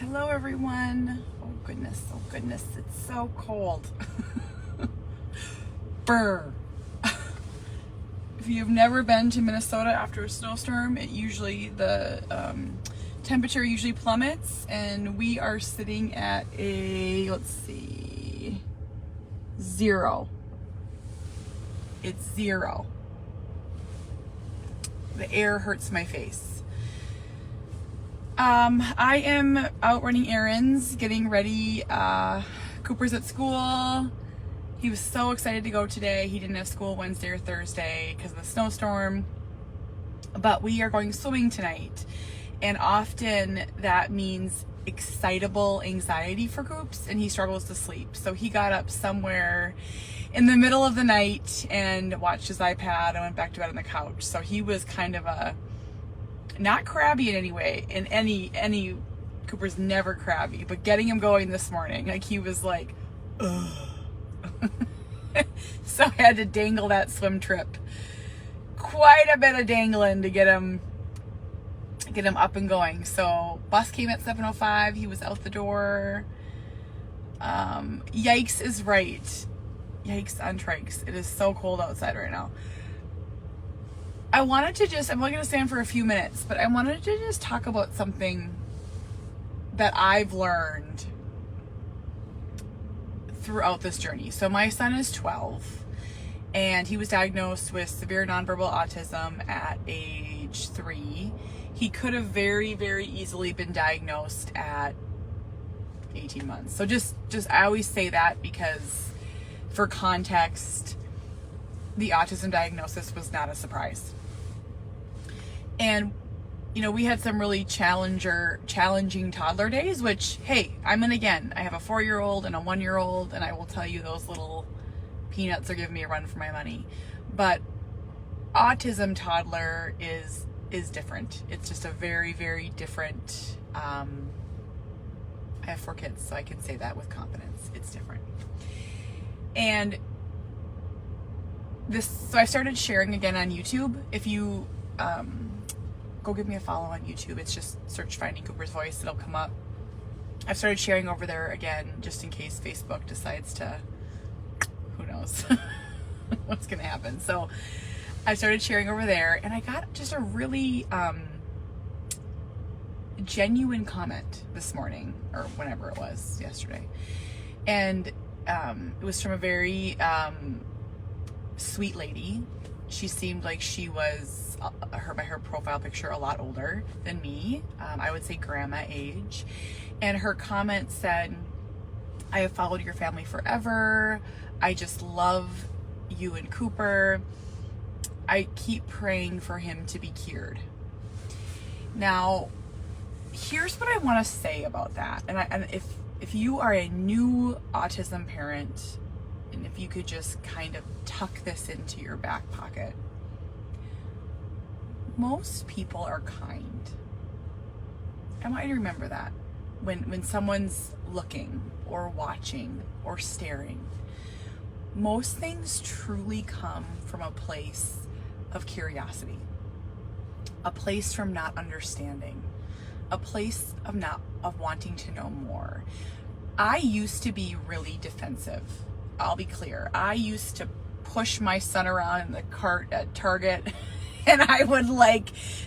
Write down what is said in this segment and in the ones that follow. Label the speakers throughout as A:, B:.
A: Hello everyone. Oh goodness, it's so cold. Brr. If you've never been to Minnesota after a snowstorm, the temperature usually plummets, and we are sitting at let's see, 0. It's 0. The air hurts my face. I am out running errands, getting ready. Cooper's at school. He was so excited to go today. He didn't have school Wednesday or Thursday because of the snowstorm. But we are going swimming tonight. And often that means excitable anxiety for Coops, and he struggles to sleep. So he got up somewhere in the middle of the night and watched his iPad and went back to bed on the couch. So he was kind of not crabby in any way. In any Cooper's never crabby, but getting him going this morning, like he was like, ugh. So I had to dangle that swim trip. Quite a bit of dangling to get him up and going. So bus came at 7:05. He was out the door. Yikes is right. Yikes on trikes. It is so cold outside right now. I'm only going to stand for a few minutes, but I wanted to just talk about something that I've learned throughout this journey. So my son is 12, and he was diagnosed with severe nonverbal autism at age 3. He could have very, very easily been diagnosed at 18 months. So just I always say that because for context, the autism diagnosis was not a surprise. And, we had some really challenging toddler days, which, hey, I have a 4-year-old and a 1-year-old, and I will tell you those little peanuts are giving me a run for my money. But autism toddler is different. It's just a very, very different, I have 4 kids, so I can say that with confidence. It's different. And so I started sharing again on YouTube. If you go give me a follow on YouTube, it's just search Finding Cooper's Voice, it'll come up. I've started sharing over there again, just in case Facebook decides to, who knows what's gonna happen. So I started sharing over there, and I got just a really genuine comment this morning, or whenever it was, yesterday. And it was from a very sweet lady. She seemed like she was, by her profile picture, a lot older than me. I would say grandma age. And her comment said, "I have followed your family forever. I just love you and Cooper. I keep praying for him to be cured." Now, here's what I want to say about that. And if you are a new autism parent, and if you could just kind of tuck this into your back pocket, most people are kind. I want you to remember that when someone's looking or watching or staring. Most things truly come from a place of curiosity, a place from not understanding, a place of wanting to know more. I used to be really defensive. I'll be clear. I used to push my son around in the cart at Target, and I would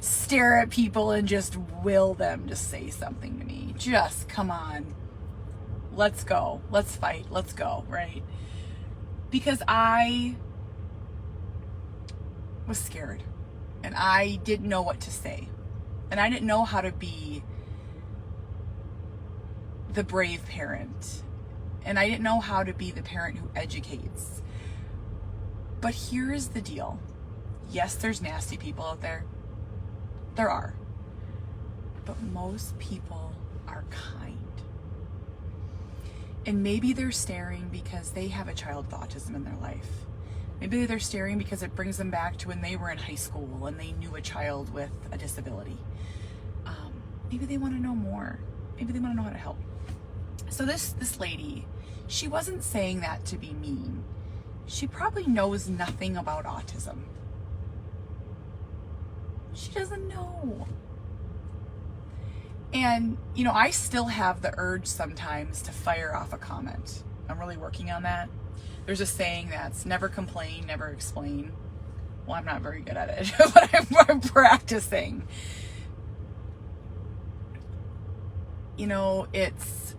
A: stare at people and just will them to say something to me. Just come on. Let's go. Let's fight. Let's go, right? Because I was scared, and I didn't know what to say, and I didn't know how to be the brave parent, and I didn't know how to be the parent who educates. But here's the deal. Yes, there's nasty people out there. There are. But most people are kind. And maybe they're staring because they have a child with autism in their life. Maybe they're staring because it brings them back to when they were in high school and they knew a child with a disability. Maybe they want to know more. Maybe they want to know how to help. So this lady, she wasn't saying that to be mean. She probably knows nothing about autism. She doesn't know. And, you know, I still have the urge sometimes to fire off a comment. I'm really working on that. There's a saying that's never complain, never explain. Well, I'm not very good at it, but I'm practicing. You know, it's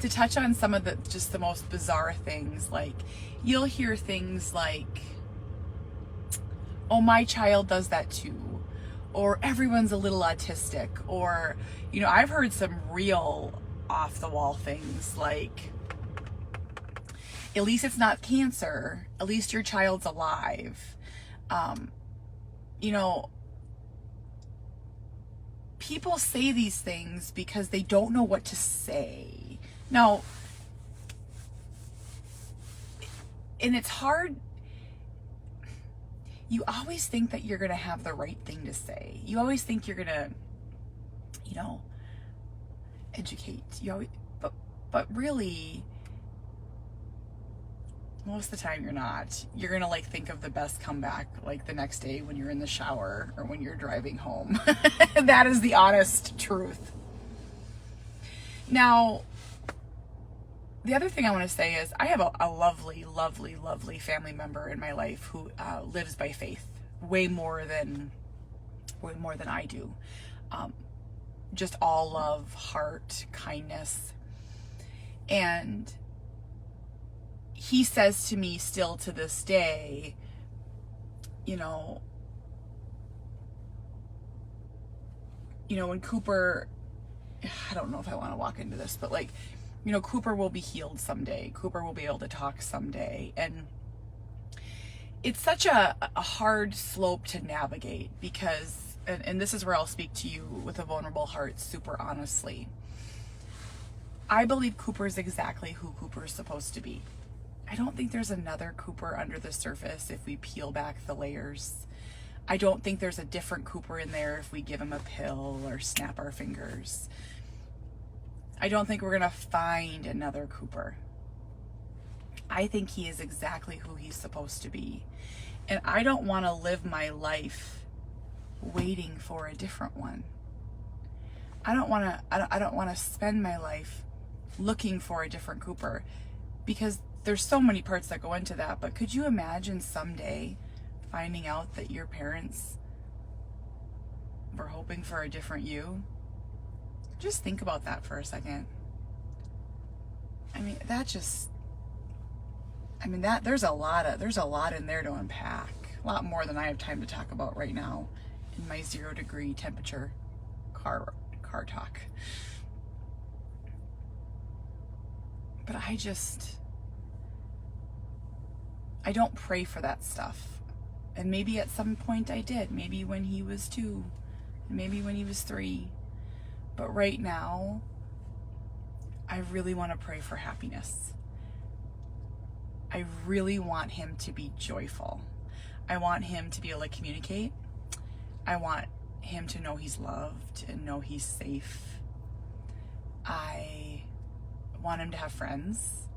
A: to touch on some of the most bizarre things. Like, you'll hear things like, oh, my child does that too, or everyone's a little autistic, or, you know, I've heard some real off the wall things like, at least it's not cancer, at least your child's alive. You know, people say these things because they don't know what to say. Now, and it's hard. You always think that you're going to have the right thing to say. You always think you're going to, you know, educate. But really, most of the time you're not. You're going to like think of the best comeback like the next day when you're in the shower or when you're driving home. That is the honest truth. Now, the other thing I want to say is I have a lovely, lovely, lovely family member in my life who lives by faith way more than I do. Just all love, heart, kindness. And he says to me still to this day, you know, when Cooper, I don't know if I want to walk into this, but like, you know, Cooper will be healed someday. Cooper will be able to talk someday. And it's such a hard slope to navigate because, and this is where I'll speak to you with a vulnerable heart super honestly. I believe Cooper is exactly who Cooper is supposed to be. I don't think there's another Cooper under the surface if we peel back the layers. I don't think there's a different Cooper in there if we give him a pill or snap our fingers. I don't think we're going to find another Cooper. I think he is exactly who he's supposed to be. And I don't want to live my life waiting for a different one. I don't want to spend my life looking for a different Cooper because there's so many parts that go into that. But could you imagine someday finding out that your parents were hoping for a different you? Just think about that for a second. I mean, there's a lot in there to unpack. A lot more than I have time to talk about right now in my 0-degree temperature car talk. But I don't pray for that stuff. And maybe at some point I did. Maybe when he was 2, maybe when he was 3. But right now, I really want to pray for happiness. I really want him to be joyful. I want him to be able to communicate. I want him to know he's loved and know he's safe. I want him to have friends.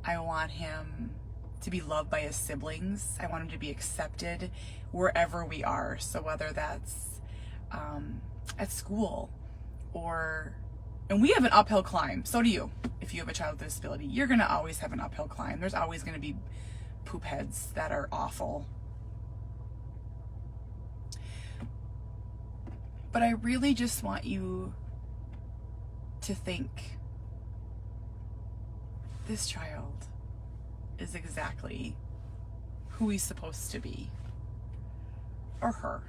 A: I want him to be loved by his siblings. I want him to be accepted wherever we are. So whether that's at school and we have an uphill climb. So do you. If you have a child with a disability, you're going to always have an uphill climb. There's always going to be poop heads that are awful. But I really just want you to think, this child is exactly who he's supposed to be, or her.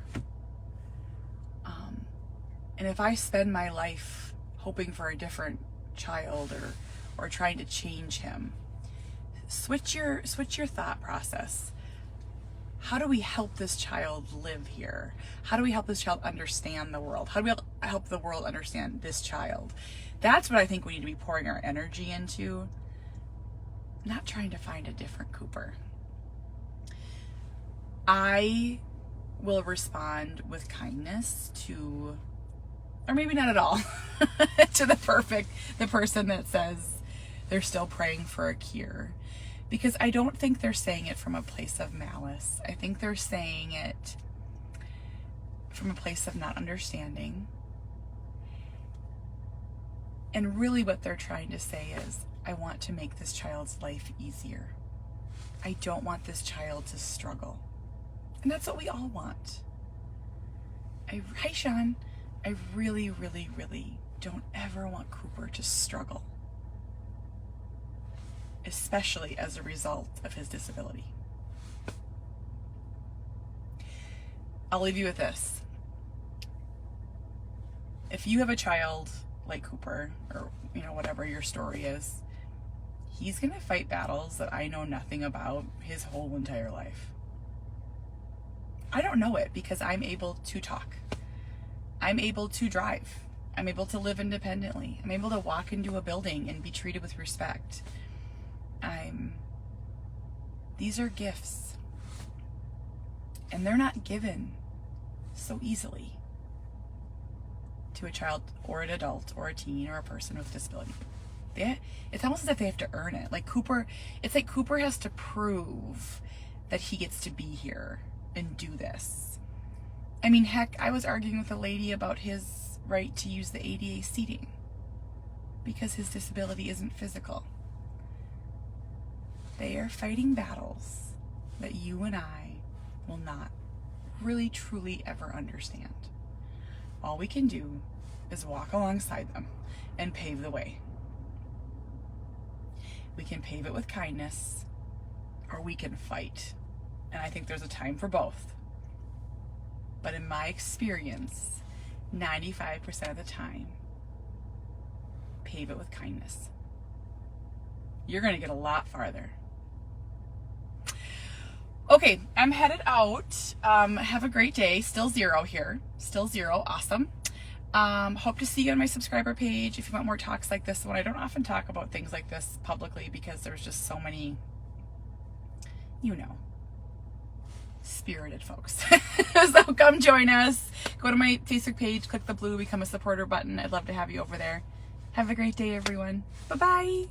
A: And if I spend my life hoping for a different child or trying to change him, switch your thought process. How do we help this child live here? How do we help this child understand the world? How do we help the world understand this child? That's what I think we need to be pouring our energy into, not trying to find a different Cooper. I will respond with kindness to, or maybe not at all, to the person that says they're still praying for a cure. Because I don't think they're saying it from a place of malice. I think they're saying it from a place of not understanding. And really what they're trying to say is, I want to make this child's life easier. I don't want this child to struggle. And that's what we all want. Hi, Sean. I really, really, really don't ever want Cooper to struggle, especially as a result of his disability. I'll leave you with this. If you have a child like Cooper, or whatever your story is, he's gonna fight battles that I know nothing about his whole entire life. I don't know it because I'm able to talk. I'm able to drive. I'm able to live independently. I'm able to walk into a building and be treated with respect. These are gifts. And they're not given so easily to a child or an adult or a teen or a person with disability. It's almost as if they have to earn it. It's like Cooper has to prove that he gets to be here and do this. I mean, heck, I was arguing with a lady about his right to use the ADA seating because his disability isn't physical. They are fighting battles that you and I will not really truly ever understand. All we can do is walk alongside them and pave the way. We can pave it with kindness, or we can fight. And I think there's a time for both. But in my experience, 95% of the time, pave it with kindness. You're going to get a lot farther. Okay, I'm headed out. Have a great day. Still 0 here. Still 0. Awesome. Hope to see you on my subscriber page if you want more talks like this one. I don't often talk about things like this publicly because there's just so many, spirited folks. So come join us. Go to my Facebook page, click the blue Become a Supporter button. I'd love to have you over there. Have a great day, everyone. Bye-bye.